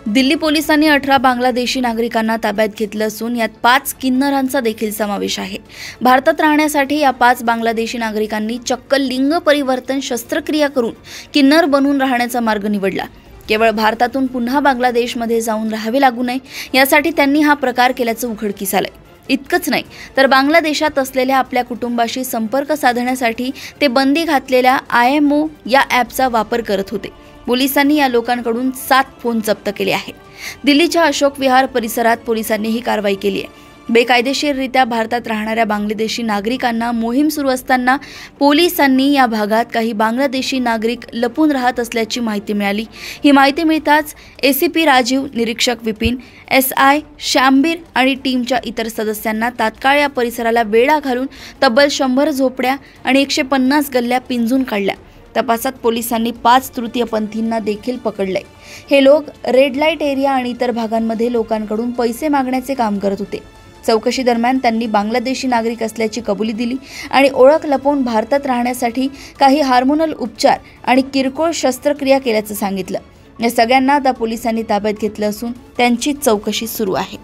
दिल्ली पोलिसांनी 18 बांगलादेशी नागरिकांना ताब्यात घेतलं असून यात 5 किन्नरांचा देखील समावेश आहे। भारतात राहण्यासाठी या 5 बांगलादेशी नागरिकांनी चक्क लिंग परिवर्तन शस्त्रक्रिया करून किन्नर बनून राहण्याचा मार्ग निवडला। केवळ भारतातून पुन्हा बांगलादेशमध्ये जाऊन राहावे लागू नये यासाठी त्यांनी हा प्रकार केल्याचं उघडकीस आलंय। इतकंच नाही तर बांगलादेशात असलेल्या आपल्या कुटुंबाशी संपर्क साधण्यासाठी ते बंदी घातलेल्या IMO या ॲपचा वापर करत होते। पोलिसांनी या लोकांकडून 7 फोन जप्त केले आहेत। दिल्लीच्या अशोक विहार परिसरात पोलिसांनी ही कारवाई केली आहे। बेकायदेशीररित्या भारतात राहणाऱ्या बांगलादेशी नागरिकांना मोहीम सुरू असताना पोलिसांनी या भागात काही बांगलादेशी नागरिक लपून राहत असल्याची माहिती मिळाली। ही माहिती मिळताच ACP राजीव, निरीक्षक विपिन, SI शांबीर आणि टीमच्या इतर सदस्यांना तात्काळ या परिसराला वेढा घालून तब्बल 100 झोपड्या आणि 150 गल्ल्या पिंजून काढल्या। तपासात पोलिसांनी 5 तृतीयपंथींना देखील पकडले। हे लोक रेड लाईट एरिया आणि इतर भागांमध्ये लोकांकडून पैसे मागण्याचे काम करत होते। चौकशी दरम्यान त्यांनी बांगलादेशी नागरिक असल्याची कबुली दिली आणि ओळख लपवून भारतात राहण्यासाठी काही हार्मोनल उपचार आणि किरकोळ शस्त्रक्रिया केल्याचं सांगितलं। या सगळ्यांना आता पोलिसांनी ताब्यात घेतलं असून त्यांची चौकशी सुरू आहे।